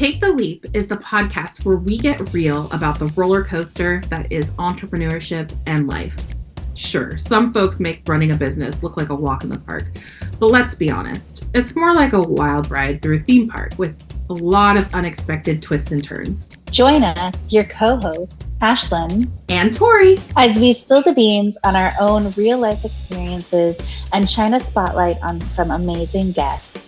Take the Leap is the podcast where we get real about the roller coaster that is entrepreneurship and life. Sure, some folks make running a business look like a walk in the park, but let's be honest, it's more like a wild ride through a theme park with a lot of unexpected twists and turns. Join us, your co-hosts, Ashlan and Tory, as we spill the beans on our own real-life experiences and shine a spotlight on some amazing guests.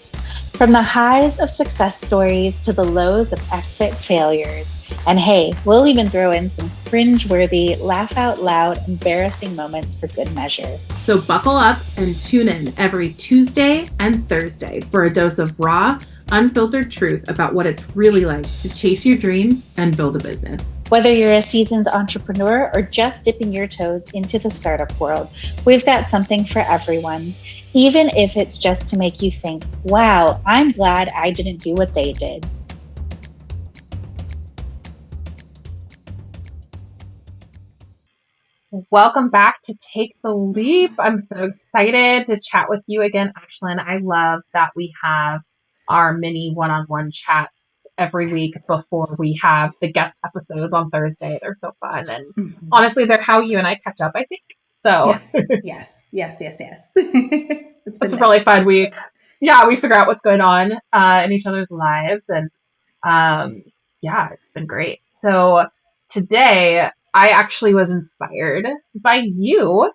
From the highs of success stories to the lows of epic failures. And hey, we'll even throw in some cringe-worthy, laugh-out-loud, embarrassing moments for good measure. So buckle up and tune in every Tuesday and Thursday for a dose of raw, unfiltered truth about what it's really like to chase your dreams and build a business. Whether you're a seasoned entrepreneur or just dipping your toes into the startup world, we've got something for everyone. Even if it's just to make you think, wow, I'm glad I didn't do what they did. Welcome back to Take the Leap. I'm so excited to chat with you again, Ashlan. I love that we have our mini one-on-one chats every week before we have the guest episodes on Thursday. They're so fun. And honestly, they're how you and I catch up, I think. So Yes. It's a really fun week. Yeah, we figure out what's going on in each other's lives. And it's been great. So today, I actually was inspired by you.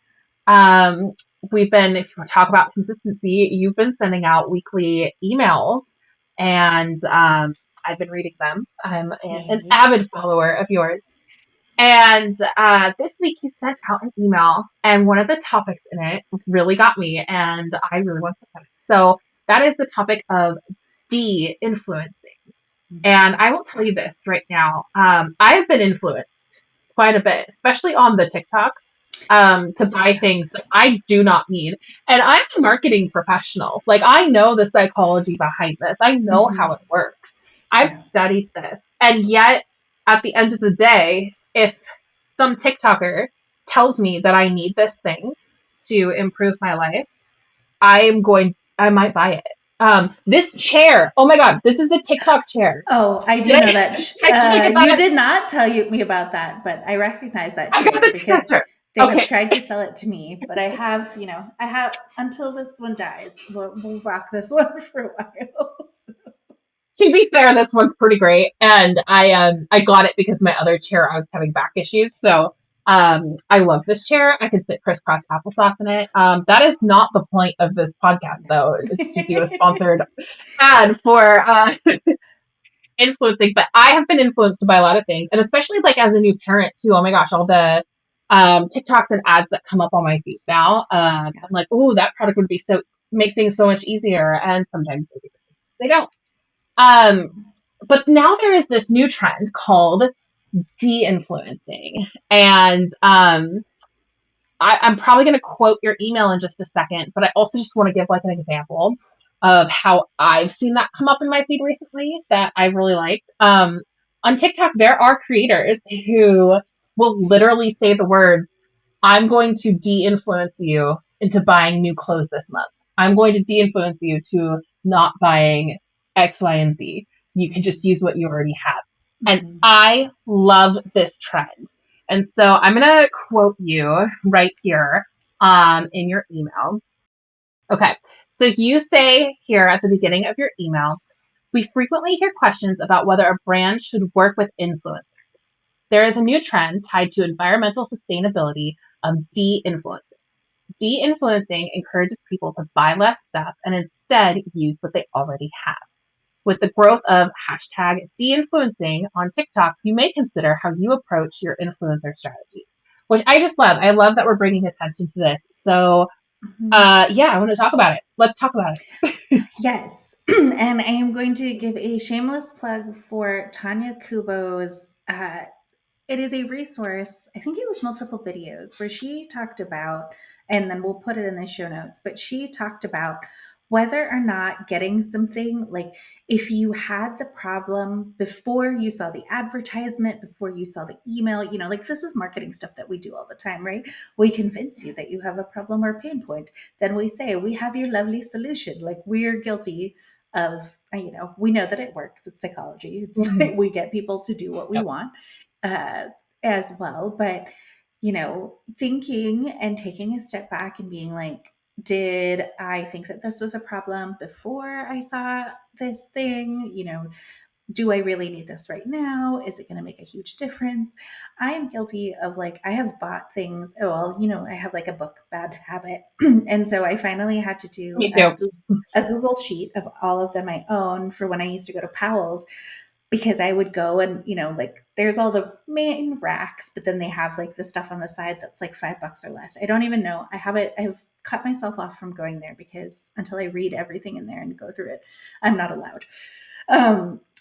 We've been, if you want to talk about consistency, you've been sending out weekly emails, and I've been reading them. I'm an avid follower of yours. And this week you sent out an email, and one of the topics in it really got me, and I really want to talk about it. So that is the topic of de-influencing. And I will tell you this right now. I've been influenced quite a bit, especially on the TikTok, to buy things that I do not need. And I'm a marketing professional. Like, I know the psychology behind this. I know how it works. I've studied this. And yet, at the end of the day, if some TikToker tells me that I need this thing to improve my life, I might buy it. This chair, oh my God, this is the TikTok chair. Oh, I do know that. You did not tell me about that, but I recognize that chair because they have tried to sell it to me, but I have until this one dies. We'll rock this one for a while. So. To be fair, this one's pretty great, and I got it because my other chair, I was having back issues, so I love this chair. I could sit crisscross applesauce in it. That is not the point of this podcast, though, is to do a sponsored ad for influencing, but I have been influenced by a lot of things, and especially like as a new parent too. Oh my gosh, all the TikToks and ads that come up on my feed now. I'm like, oh, that product would be make things so much easier, and sometimes they don't. But now there is this new trend called de-influencing, and I'm probably going to quote your email in just a second, but I also just want to give like an example of how I've seen that come up in my feed recently that I really liked. On TikTok, there are creators who will literally say the words, I'm going to de-influence you into buying new clothes this month. I'm going to de-influence you to not buying X, Y, and Z. You can just use what you already have. And I love this trend. And so I'm going to quote you right here in your email. Okay. So you say here at the beginning of your email, we frequently hear questions about whether a brand should work with influencers. There is a new trend tied to environmental sustainability of de-influencing. De-influencing encourages people to buy less stuff and instead use what they already have. With the growth of hashtag de-influencing on TikTok, you may consider how you approach your influencer strategies, which I just love. I love that we're bringing attention to this. So, I want to talk about it. Let's talk about it. Yes. And I am going to give a shameless plug for Tanya Kubo's. It is a resource. I think it was multiple videos where she talked about, and then we'll put it in the show notes, but she talked about whether or not getting something, like if you had the problem before you saw the advertisement, before you saw the email, like this is marketing stuff that we do all the time, right? We convince you that you have a problem or pain point. Then we say, we have your lovely solution. Like we're guilty of, we know that it works. It's psychology. Mhm. We get people to do what we Yep. want as well. But, thinking and taking a step back and being like, did I think that this was a problem before I saw this thing? Do I really need this right now? Is it going to make a huge difference? I am guilty of like, I have bought things. Oh, well, I have like a book bad habit. And so I finally had to do Me too. a Google sheet of all of them I own for when I used to go to Powell's, because I would go and, like there's all the main racks, but then they have like the stuff on the side that's like $5 or less. I don't even know. I've cut myself off from going there because until I read everything in there and go through it, I'm not allowed.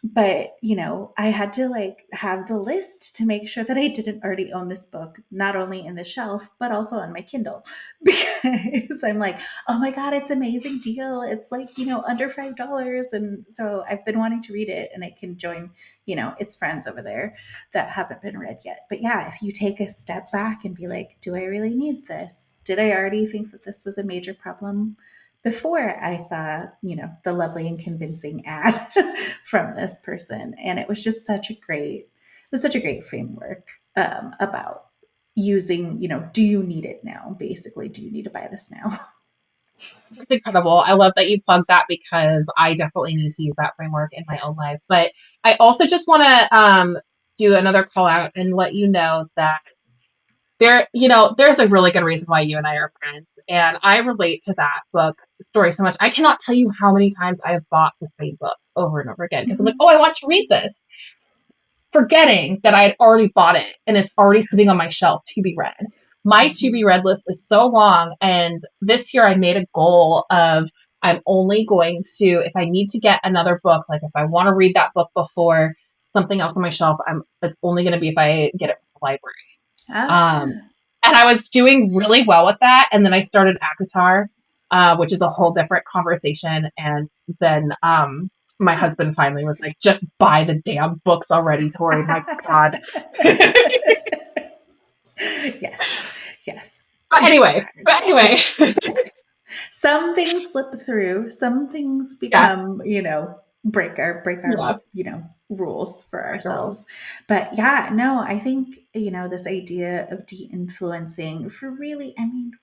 But I had to like have the list to make sure that I didn't already own this book, not only in the shelf, but also on my Kindle, because I'm like, oh my God, it's an amazing deal. It's like, under $5. And so I've been wanting to read it, and I can join, its friends over there that haven't been read yet. But yeah, if you take a step back and be like, do I really need this? Did I already think that this was a major problem before I saw, the lovely and convincing ad from this person? And it was just such a great framework about using, do you need it now? Basically, do you need to buy this now? It's incredible. I love that you plugged that because I definitely need to use that framework in my own life. But I also just want to do another call out and let you know that there's a really good reason why you and I are friends. And I relate to that book story so much. I cannot tell you how many times I have bought the same book over and over again because I'm like, oh, I want to read this, forgetting that I had already bought it and it's already sitting on my shelf to be read. My to be read list is so long. And this year I made a goal of I'm only going to, if I need to get another book, like if I want to read that book before something else on my shelf, it's only going to be if I get it from the library. And I was doing really well with that. And then I started ACOTAR, which is a whole different conversation. And then my husband finally was like, just buy the damn books already, Tori. My God. Yes. But anyway. Some things slip through. Some things become, break our rules for ourselves. But yeah, no, I think, this idea of de-influencing for really,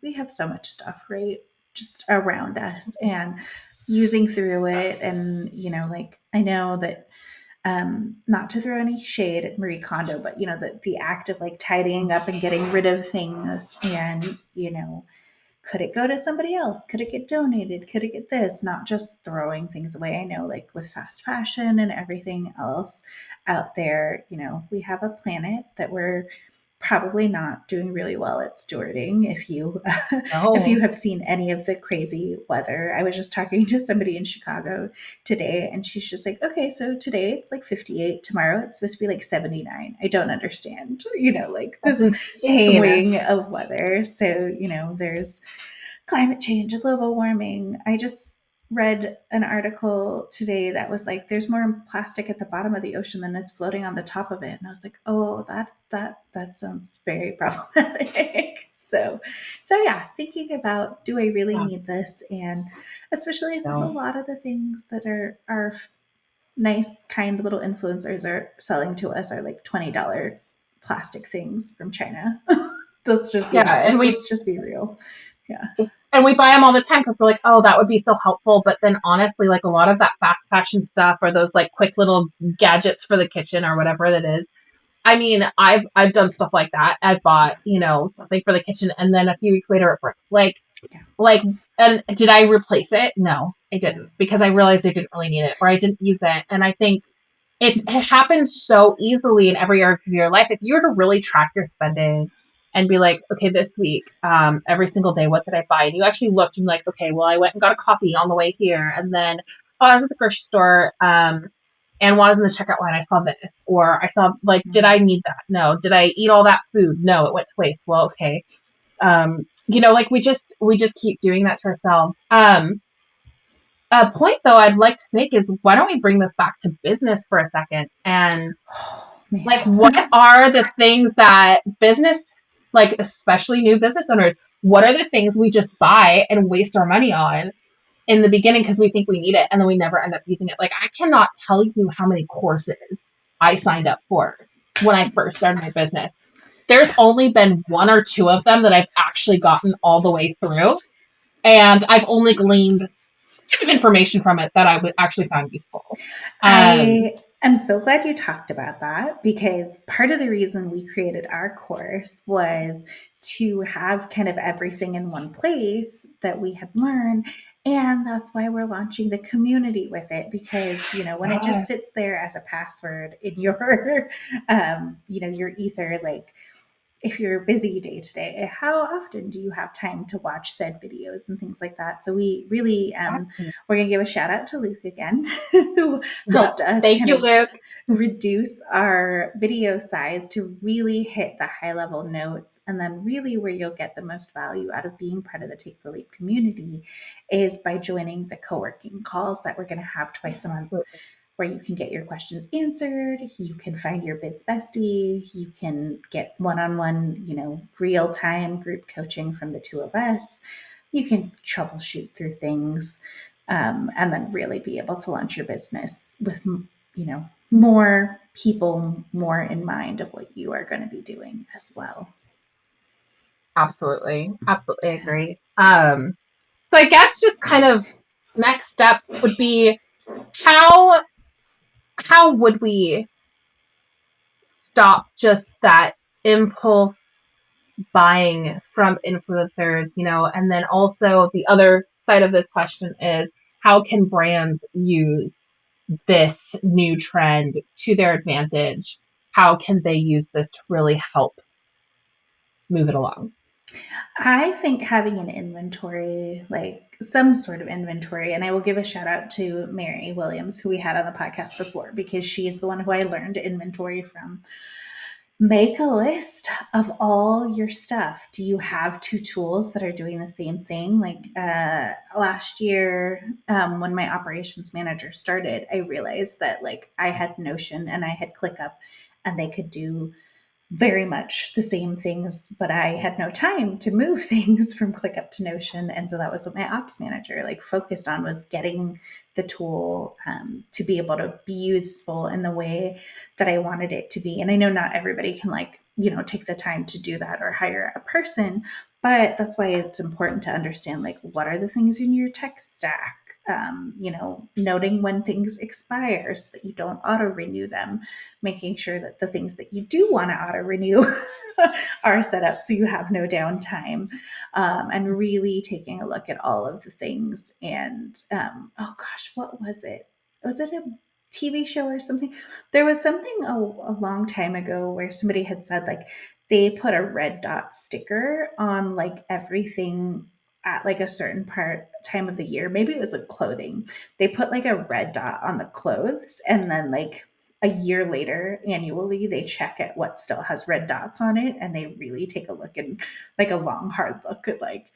we have so much stuff, right? Just around us, and using through it. And, like, I know that, not to throw any shade at Marie Kondo, but, the act of like tidying up and getting rid of things, and, could it go to somebody else? Could it get donated? Could it get this? Not just throwing things away. I know, like with fast fashion and everything else out there, we have a planet that we're probably not doing really well at stewarding. If you have seen any of the crazy weather, I was just talking to somebody in Chicago today, and she's just like, okay, so today it's like 58, tomorrow it's supposed to be like 79. I don't understand, like this swing of weather. So, there's climate change, global warming. I just read an article today that was like, there's more plastic at the bottom of the ocean than is floating on the top of it. And I was like, oh, that sounds very problematic. So yeah, thinking about, do I really need this? And especially since a lot of the things that are nice, kind little influencers are selling to us are like $20 plastic things from China. Let's just be honest. Let's just be real. Yeah. And we buy them all the time because we're like, oh, that would be so helpful. But then honestly, like a lot of that fast fashion stuff or those like quick little gadgets for the kitchen or whatever that is. I mean, I've done stuff like that. I bought, something for the kitchen and then a few weeks later it broke. And did I replace it? No, I didn't, because I realized I didn't really need it or I didn't use it. And I think it happens so easily in every area of your life. If you were to really track your spending and be like, okay, this week, every single day, what did I buy? And you actually looked and like, okay, well, I went and got a coffee on the way here. And then, I was at the grocery store, and while I was in the checkout line, I saw this, or I saw like, did I need that? No. Did I eat all that food? No, it went to waste. Well, okay. Like we just keep doing that to ourselves. A point though I'd like to make is, why don't we bring this back to business for a second? And like, what are the things that business, like especially new business owners, what are the things we just buy and waste our money on in the beginning because we think we need it and then we never end up using it. Like, I cannot tell you how many courses I signed up for when I first started my business. There's only been 1 or 2 of them that I've actually gotten all the way through. And I've only gleaned kind of information from it that I would actually find useful. I am so glad you talked about that, because part of the reason we created our course was to have kind of everything in one place that we had learned. And that's why we're launching the community with it, because, you know, when it just sits there as a password in your, you know, your ether, like, if you're busy day to day, how often do you have time to watch said videos and things like that? So we really, we're going to give a shout out to Luke again, who helped us Thank you, Luke. reduce our video size to really hit the high level notes. And then really where you'll get the most value out of being part of the Take the Leap community is by joining the co-working calls that we're going to have twice a month, where you can get your questions answered, you can find your biz bestie, you can get one-on-one, you know, real-time group coaching from the two of us, you can troubleshoot through things, and then really be able to launch your business with, you know, more people more in mind of what you are going to be doing as well. Absolutely agree. So I guess just kind of next steps would be how would we stop just that impulse buying from influencers, you know? And then also the other side of this question is, how can brands use this new trend to their advantage? How can they use this to really help move it along? I think having an inventory, like some sort of inventory, and I will give a shout out to Mary Williams, who we had on the podcast before, because she is the one who I learned inventory from. Make a list of all your stuff. Do you have 2 tools that are doing the same thing? Like last year, when my operations manager started, I realized that like I had Notion and I had ClickUp, and they could do very much the same things, but I had no time to move things from ClickUp to Notion. And so that was what my ops manager like focused on, was getting the tool to be able to be useful in the way that I wanted it to be. And I know not everybody can like, you know, take the time to do that or hire a person, but that's why it's important to understand like, what are the things in your tech stack? You know, noting when things expire so that you don't auto renew them, making sure that the things that you do want to auto renew are set up so you have no downtime, and really taking a look at all of the things. And oh gosh, what was it? Was it a TV show or something? There was something a long time ago where somebody had said like they put a red dot sticker on like everything at like a certain time of the year. Maybe it was like clothing. They put like a red dot on the clothes, and then like a year later, annually, they check at what still has red dots on it, and they really take a look and like a long, hard look at like,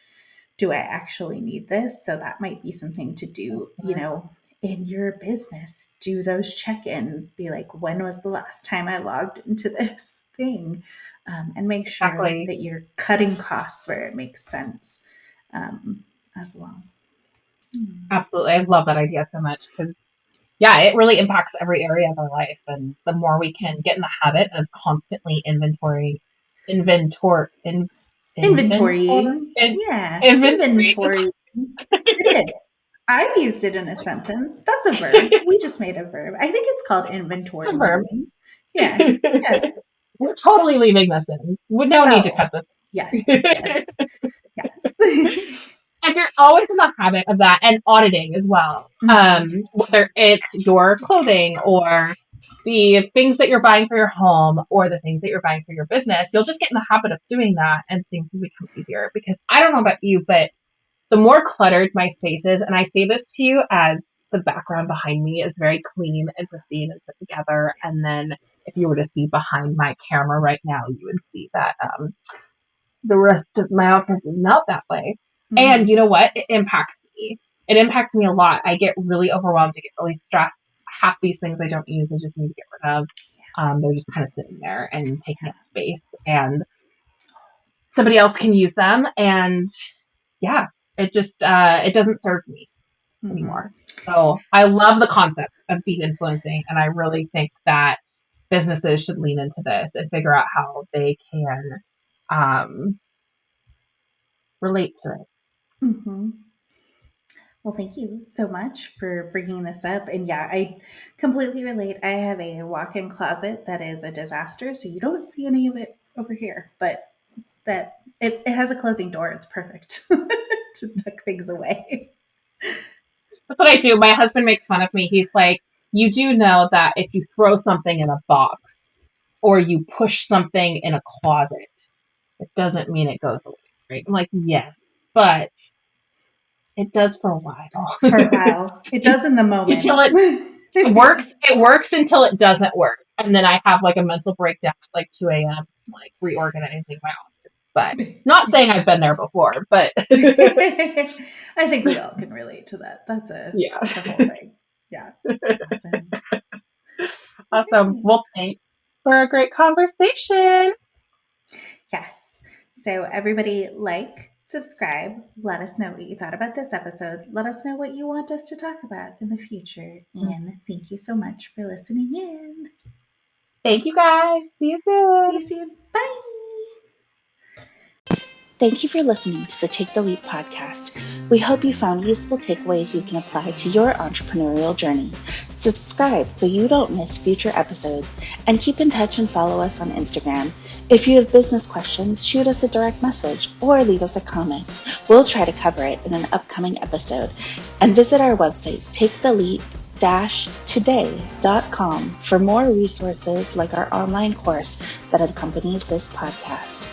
do I actually need this? So that might be something to do, you know, in your business. Do those check-ins. Be like, when was the last time I logged into this thing? And make sure that you're cutting costs where it makes sense as well. Absolutely. I love that idea so much, because yeah, it really impacts every area of our life. And the more we can get in the habit of constantly inventory. Inventory. It is. I've used it in a sentence. That's a verb. We just made a verb. I think it's called inventory. Yeah. We're totally leaving this in. No need to cut this. Yes. And you're always in the habit of that, and auditing as well. Whether it's your clothing or the things that you're buying for your home or the things that you're buying for your business, you'll just get in the habit of doing that, and things will become easier. Because I don't know about you, but the more cluttered my space is, and I say this to you as the background behind me is very clean and pristine and put together, and then if you were to see behind my camera right now, you would see that the rest of my office is not that way. And you know what? It impacts me. It impacts me a lot. I get really overwhelmed. I get really stressed. Half these things I don't use, I just need to get rid of. They're just kind of sitting there and taking up space, and somebody else can use them. And yeah, it just it doesn't serve me. anymore. So I love the concept of deep influencing, and I really think that businesses should lean into this and figure out how they can relate to it. Mm-hmm. Well, thank you so much for bringing this up. And yeah, I completely relate. I have a walk in closet that is a disaster. So you don't see any of it over here, but that it has a closing door. It's perfect to tuck things away. That's what I do. My husband makes fun of me. He's like, you do know that if you throw something in a box or you push something in a closet, it doesn't mean it goes away, right? I'm like, yes, but it does for a while. For a while. It does in the moment. Until it works until it doesn't work. And then I have like a mental breakdown at like 2 a.m., like reorganizing my office. But not saying I've been there before, but I think we all can relate to that. That's a whole thing. Yeah. Awesome. Awesome. Right. Well, thanks for a great conversation. Yes. So everybody subscribe, let us know what you thought about this episode. Let us know what you want us to talk about in the future. And thank you so much for listening in. Thank you guys. See you soon. See you soon. Bye. Thank you for listening to the Take the Leap podcast. We hope you found useful takeaways you can apply to your entrepreneurial journey. Subscribe so you don't miss future episodes, and keep in touch and follow us on Instagram. If you have business questions, shoot us a direct message or leave us a comment. We'll try to cover it in an upcoming episode. And visit our website, taketheleap-today.com for more resources like our online course that accompanies this podcast.